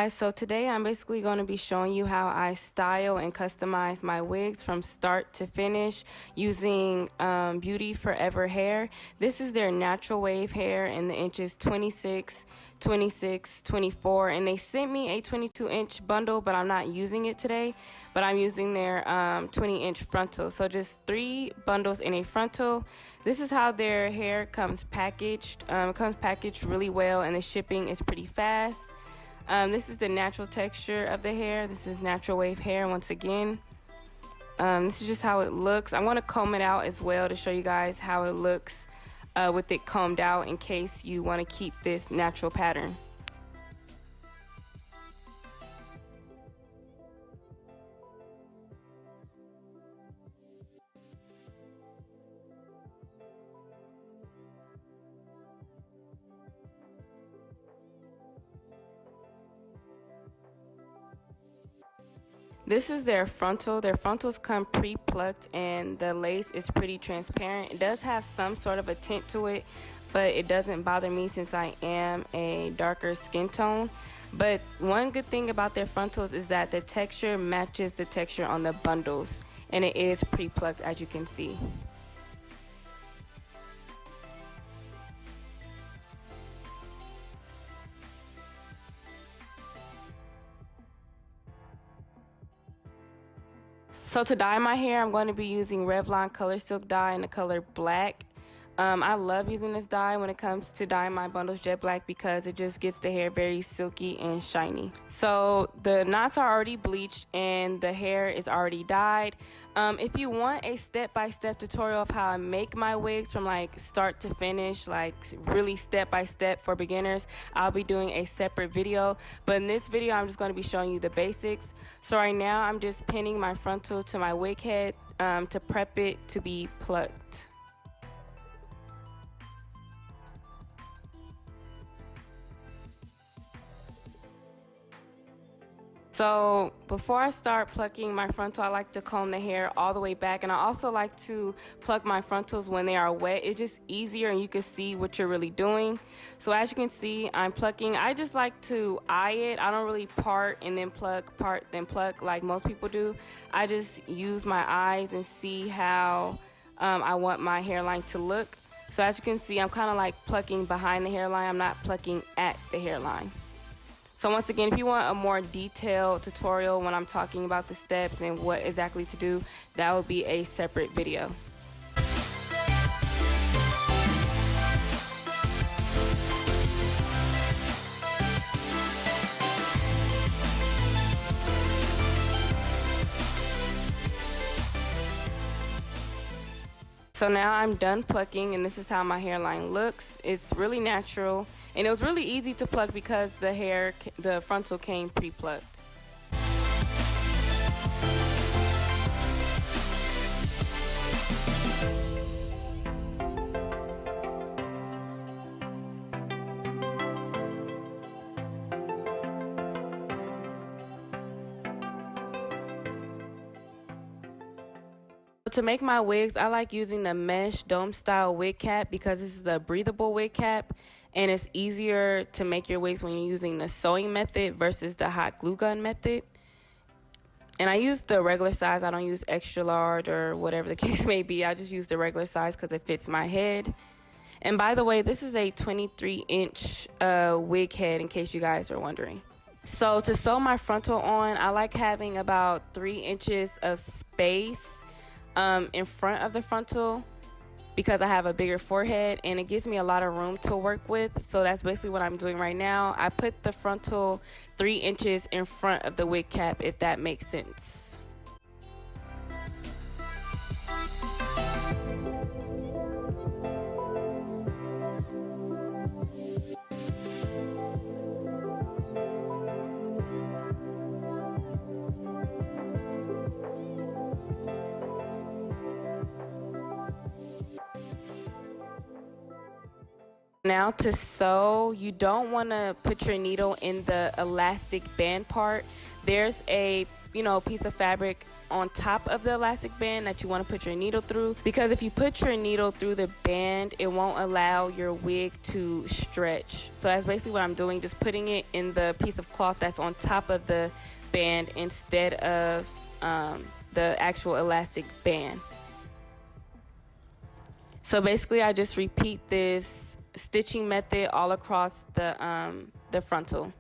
Guys, so today I'm basically going to be showing you how I style and customize my wigs from start to finish using Beauty Forever hair. This is their natural wave hair in the inches 26, 26, 24, and they sent me a 22-inch bundle, but I'm not using it today, but I'm using their 20-inch frontal. So just 3 bundles in a frontal. This is how their hair comes packaged. It comes packaged really well, and the shipping is pretty fast. This is the natural texture of the hair. This is natural wave hair once again. This is just how it looks. I'm going to comb it out as well to show you guys how it looks with it combed out in case you want to keep this natural pattern. This is their frontal. Their frontals come pre-plucked and the lace is pretty transparent. It does have some sort of a tint to it, but it doesn't bother me since I am a darker skin tone. But one good thing about their frontals is that the texture matches the texture on the bundles, and it is pre-plucked, as you can see. So to dye my hair, I'm going to be using Revlon Color Silk dye in the color black. I love using this dye when it comes to dyeing my bundles jet black because it just gets the hair very silky and shiny. So the knots are already bleached and the hair is already dyed. If you want a step-by-step tutorial of how I make my wigs from like start to finish, like really step-by-step for beginners, I'll be doing a separate video. But in this video, I'm just going to be showing you the basics. So right now, I'm just pinning my frontal to my wig head to prep it to be plucked. So before I start plucking my frontal, I like to comb the hair all the way back, and I also like to pluck my frontals when they are wet. It's just easier and you can see what you're really doing. So as you can see, I'm plucking. I just like to eye it. I don't really part and then pluck, part then pluck like most people do. I just use my eyes and see how I want my hairline to look. So as you can see, I'm kind of like plucking behind the hairline. I'm not plucking at the hairline. So once again, if you want a more detailed tutorial when I'm talking about the steps and what exactly to do, that would be a separate video. So now I'm done plucking, and this is how my hairline looks. It's really natural, and it was really easy to pluck because the frontal came pre-plucked. To make my wigs, I like using the mesh dome style wig cap because this is a breathable wig cap and it's easier to make your wigs when you're using the sewing method versus the hot glue gun method. And I use the regular size. I don't use extra large or whatever the case may be. I just use the regular size because it fits my head. And by the way, this is a 23-inch wig head in case you guys are wondering. So to sew my frontal on, I like having about 3 inches of space in front of the frontal because I have a bigger forehead and it gives me a lot of room to work with. So that's basically what I'm doing right now. I put the frontal 3 inches in front of the wig cap, if that makes sense. Now to sew, you don't want to put your needle in the elastic band part. There's a piece of fabric on top of the elastic band that you want to put your needle through, because if you put your needle through the band, it won't allow your wig to stretch. So that's basically what I'm doing, just putting it in the piece of cloth that's on top of the band instead of the actual elastic band. So basically I just repeat this stitching method all across the frontal.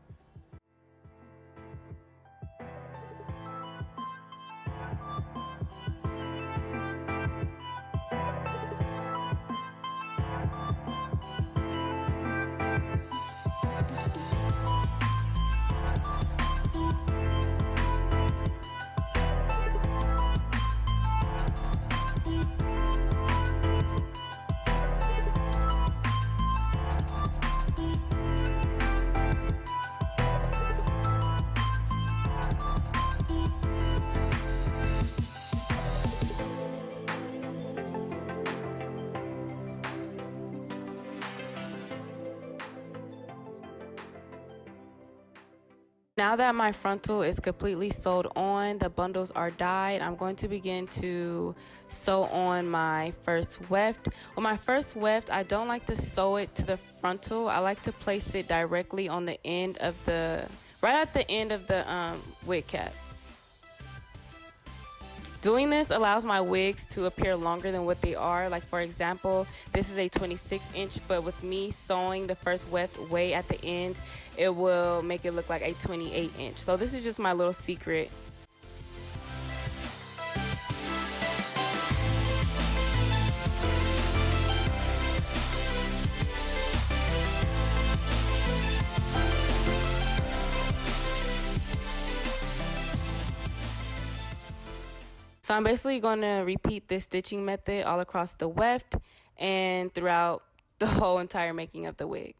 Now that my frontal is completely sewed on, the bundles are dyed, I'm going to begin to sew on my first weft. With my first weft, I don't like to sew it to the frontal. I like to place it directly on the end of right at the end of the wig cap. Doing this allows my wigs to appear longer than what they are. Like for example, this is a 26-inch, but with me sewing the first weft way at the end, it will make it look like a 28-inch. So this is just my little secret. So I'm basically going to repeat this stitching method all across the weft and throughout the whole entire making of the wig.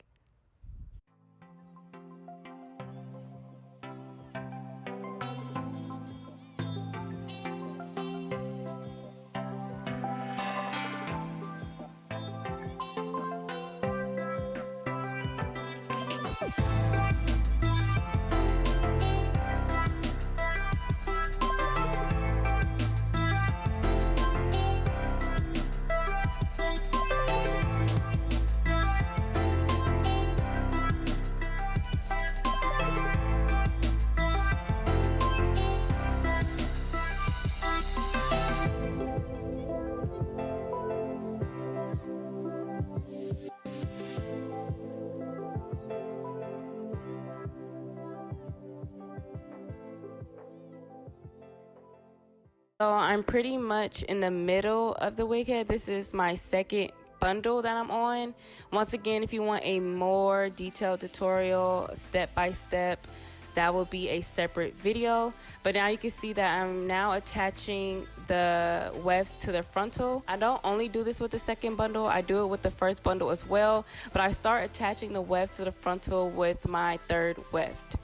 So I'm pretty much in the middle of the wig head. This is my second bundle that I'm on. Once again, if you want a more detailed tutorial, step by step, that will be a separate video. But now you can see that I'm now attaching the wefts to the frontal. I don't only do this with the second bundle, I do it with the first bundle as well, but I start attaching the wefts to the frontal with my third weft.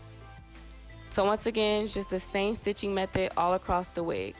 So once again, it's just the same stitching method all across the wig.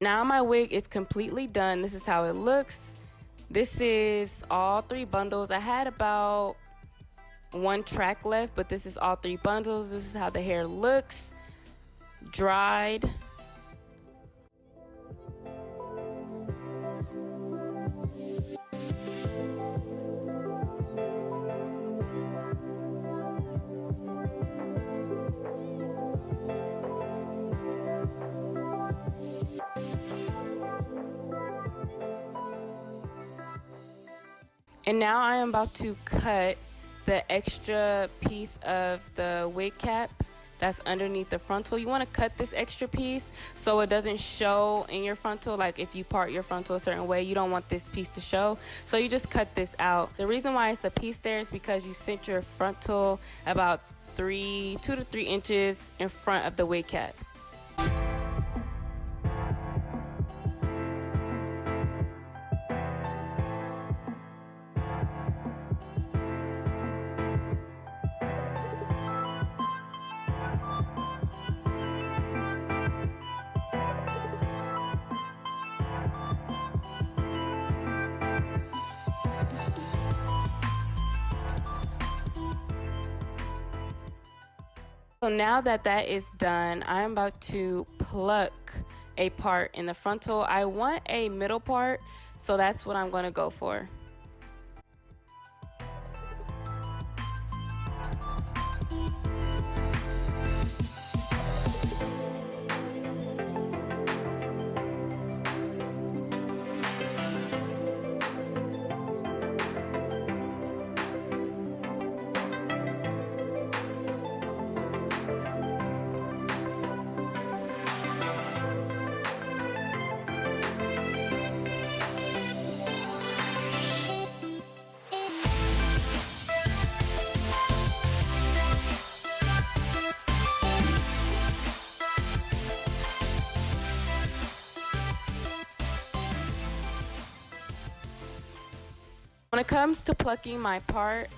Now my wig is completely done. This is how it looks. This is all 3 bundles. I had about 1 track left, but this is all 3 bundles. This is how the hair looks dried. And now I am about to cut the extra piece of the wig cap that's underneath the frontal. You want to cut this extra piece so it doesn't show in your frontal. Like if you part your frontal a certain way, you don't want this piece to show. So you just cut this out. The reason why it's a piece there is because you sent your frontal about 2 to 3 inches in front of the wig cap. So now that that is done, I'm about to pluck a part in the frontal. I want a middle part, so that's what I'm going to go for. When it comes to plucking my part,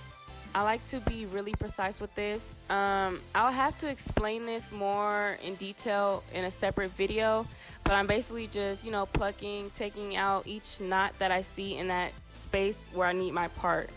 I like to be really precise with this. I'll have to explain this more in detail in a separate video, but I'm basically just, plucking, taking out each knot that I see in that space where I need my part.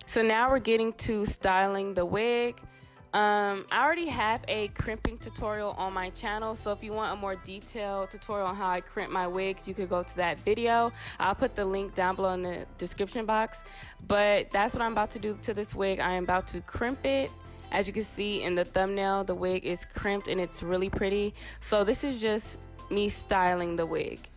So now we're getting to styling the wig. I already have a crimping tutorial on my channel, so if you want a more detailed tutorial on how I crimp my wigs, you could go to that video. I'll put the link down below in the description box. But that's what I'm about to do to this wig. I am about to crimp it. As you can see in the thumbnail, the wig is crimped and it's really pretty. So this is just me styling the wig.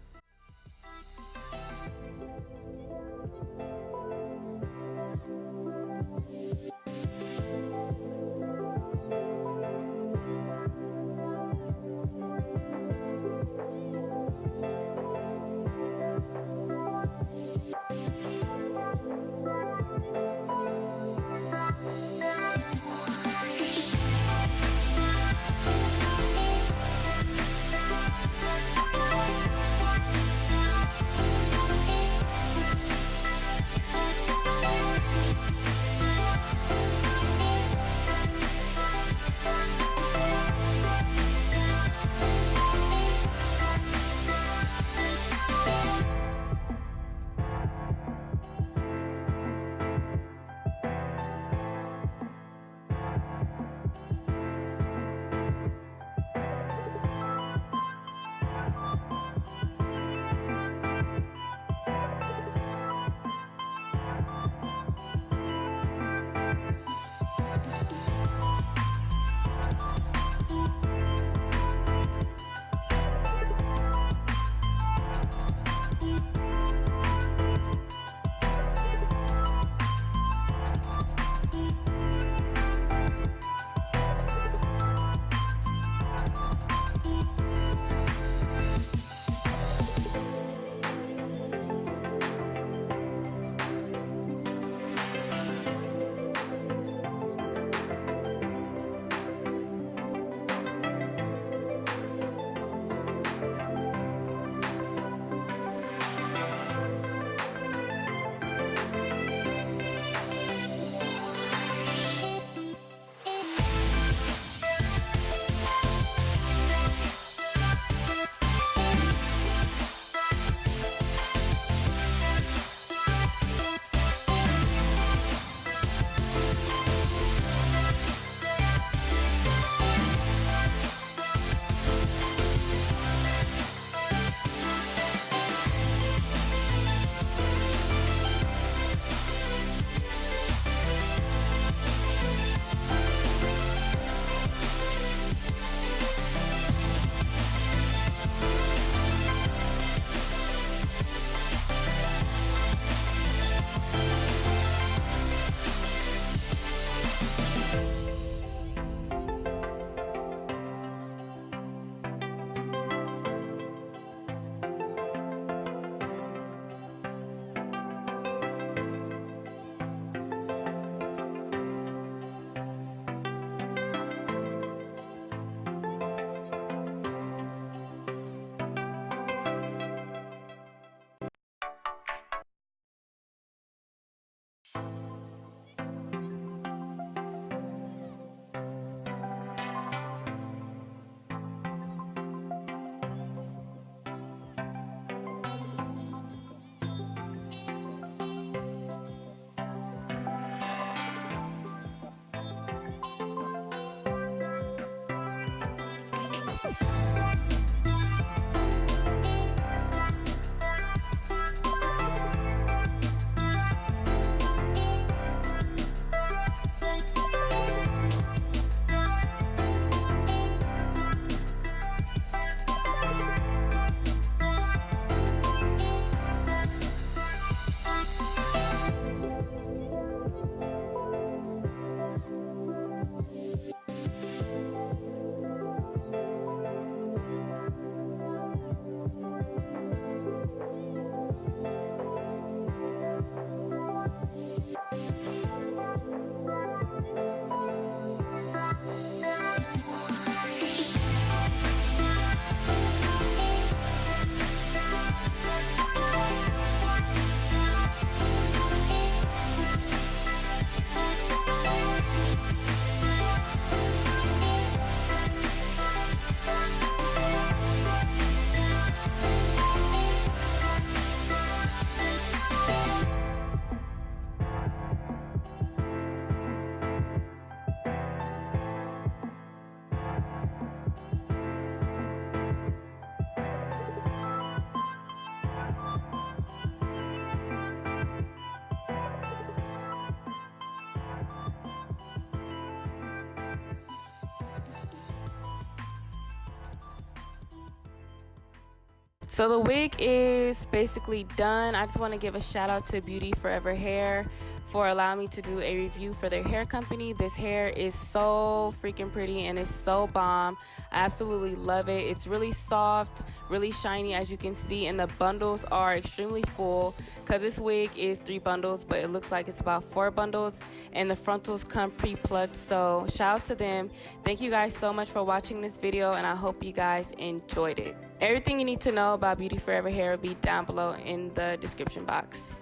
So the wig is basically done. I just want to give a shout out to Beauty Forever Hair for allowing me to do a review for their hair company. This hair is so freaking pretty and it's so bomb. I absolutely love it. It's really soft, really shiny, as you can see, and the bundles are extremely full because this wig is 3 bundles, but it looks like it's about 4 bundles, and the frontals come pre-plucked. So shout out to them. Thank you guys so much for watching this video, and I hope you guys enjoyed it. Everything you need to know about Beauty Forever Hair will be down below in the description box.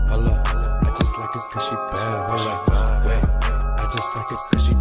Hold up, I just like it cause she bad. Hold up, wait, I just like it cause she